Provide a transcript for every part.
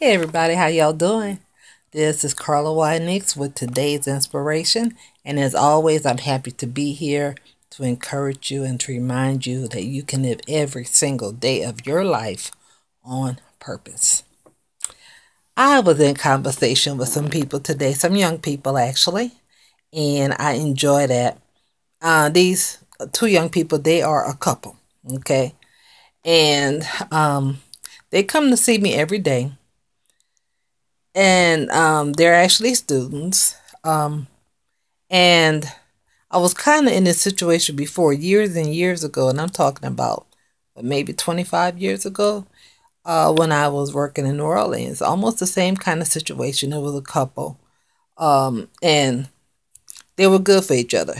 Hey everybody, how y'all doing? This is Carla with today's inspiration, and as always, I'm happy to be here to encourage you and to remind you that you can live every single day of your life on purpose. I was in conversation with some people today, some young people actually, and I enjoy that. These two young people, they are a couple, okay? And they come to see me every day, and they're actually students. And I was kind of in this situation before, years and years ago, and I'm talking about maybe 25 years ago, when I was working in New Orleans. Almost the same kind of situation. It was a couple, and they were good for each other.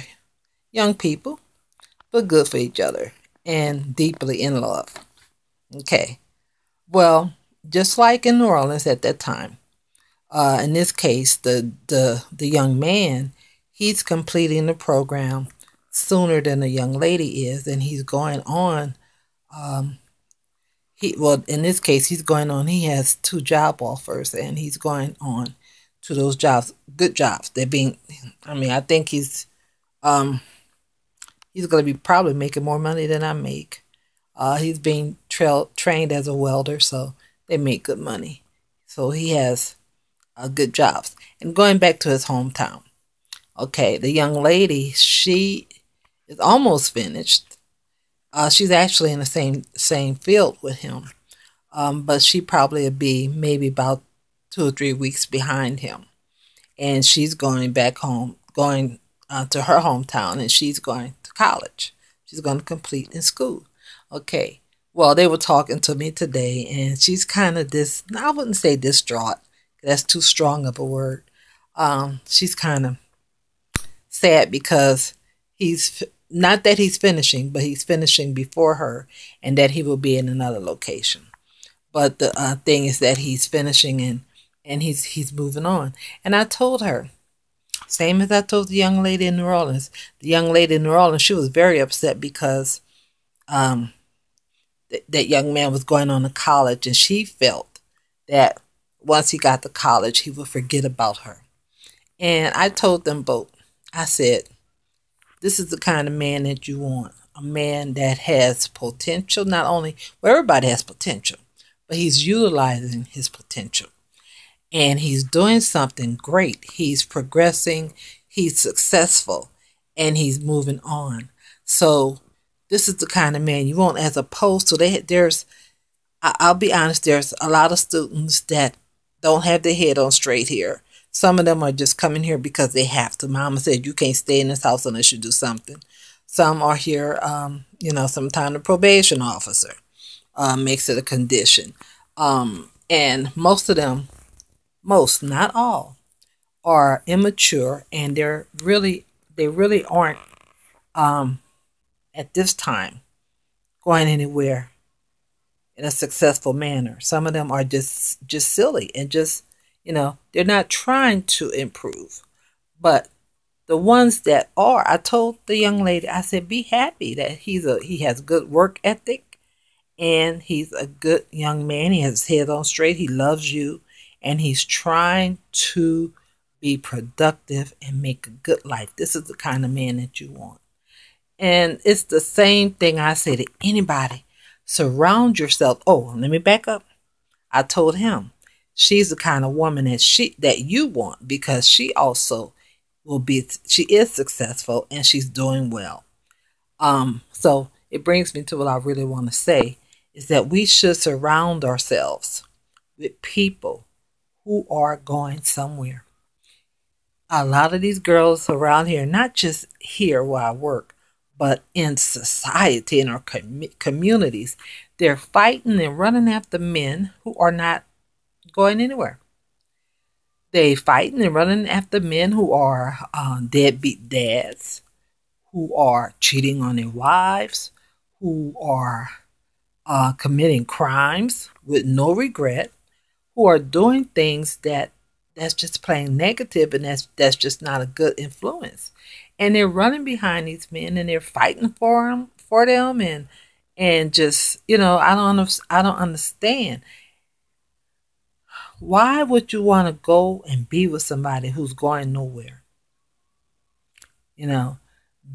Young people, but good for each other, and deeply in love. Okay, well, just like in New Orleans at that time. In this case, the young man, he's completing the program sooner than the young lady is, and he's going on. In this case, he's going on. He has two job offers, and he's going on to those jobs, good jobs. They're being, I think he's going to be probably making more money than I make. He's being trained as a welder, so they make good money. So he has good jobs. And going back to his hometown. Okay, the young lady, she is almost finished. She's actually in the same field with him, but she probably would be maybe about 2 or 3 weeks behind him. And she's going back home, going to her hometown, and she's going to college. She's going to complete in school. Okay, well, they were talking to me today, and she's kind of I wouldn't say distraught. That's too strong of a word. She's kind of sad because he's not that he's finishing, but he's finishing before her, and that he will be in another location. But the thing is that he's finishing and he's moving on. And I told her, same as I told the young lady in New Orleans. The young lady in New Orleans, she was very upset because that young man was going on to college, and she felt that once he got to college, he would forget about her. And I told them both, I said, this is the kind of man that you want. A man that has potential, not only, well, everybody has potential, but he's utilizing his potential. And he's doing something great. He's progressing, he's successful, and he's moving on. So this is the kind of man you want, as opposed to I'll be honest, there's a lot of students that don't have their head on straight here. Some of them are just coming here because they have to. Mama said you can't stay in this house unless you do something. Some are here, sometimes the probation officer makes it a condition. And most of them, not all, are immature, and they really aren't at this time going anywhere in a successful manner. Some of them are just silly and they're not trying to improve. But the ones that are, I told the young lady, I said, be happy that he has good work ethic, and he's a good young man. He has his head on straight. He loves you, and he's trying to be productive and make a good life. This is the kind of man that you want. And it's the same thing I say to anybody. Surround yourself. Oh, let me back up. I told him she's the kind of woman that you want, because she also she is successful and she's doing well. So it brings me to what I really want to say, is that we should surround ourselves with people who are going somewhere. A lot of these girls around here, not just here where I work, but in society, in our communities, they're fighting and running after men who are not going anywhere. They fighting and running after men who are deadbeat dads, who are cheating on their wives, who are committing crimes with no regret, who are doing things that's just plain negative, and that's just not a good influence. And they're running behind these men, and they're fighting for them, and just I don't understand. Why would you want to go and be with somebody who's going nowhere? You know,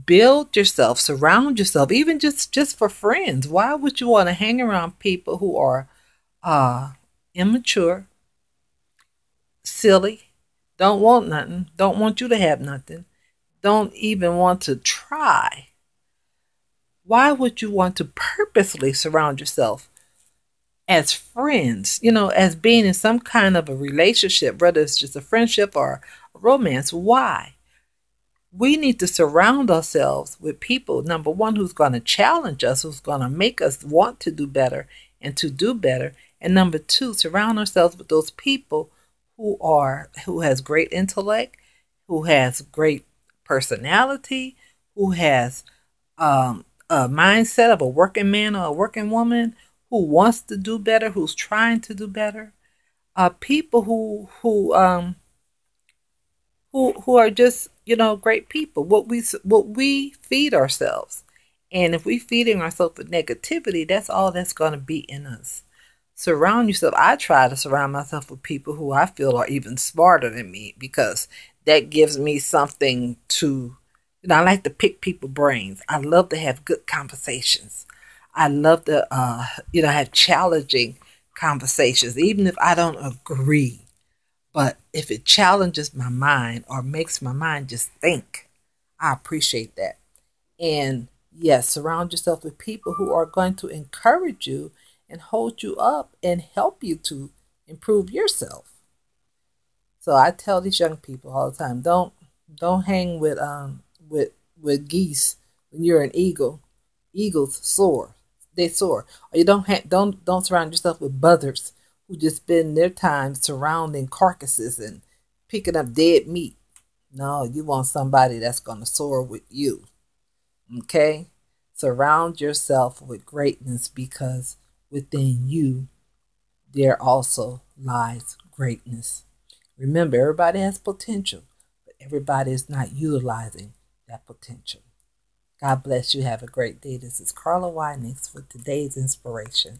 build yourself, surround yourself, even just for friends. Why would you want to hang around people who are uh immature, silly, don't want nothing, don't want you to have nothing, don't even want to try? Why would you want to purposely surround yourself as friends, as being in some kind of a relationship, whether it's just a friendship or a romance? Why? We need to surround ourselves with people, number one, who's going to challenge us, who's going to make us want to do better and to do better. And number two, surround ourselves with those people who has great intellect, who has great personality, who has a mindset of a working man or a working woman, who wants to do better, who's trying to do better. People who are just great people. What we feed ourselves, and if we feeding ourselves with negativity, that's all that's going to be in us. Surround yourself. I try to surround myself with people who I feel are even smarter than me, because that gives me something to. I like to pick people's brains. I love to have good conversations. I love to have challenging conversations, even if I don't agree. But if it challenges my mind or makes my mind just think, I appreciate that. And yes, surround yourself with people who are going to encourage you and hold you up and help you to improve yourself. So I tell these young people all the time, don't hang with geese when you're an eagle. Eagles soar. They soar. Or you don't surround yourself with buzzards who just spend their time surrounding carcasses and picking up dead meat. No, you want somebody that's going to soar with you. Okay? Surround yourself with greatness, because within you there also lies greatness. Remember, everybody has potential, but everybody is not utilizing that potential. God bless you. Have a great day. This is Carla Winings with today's inspiration.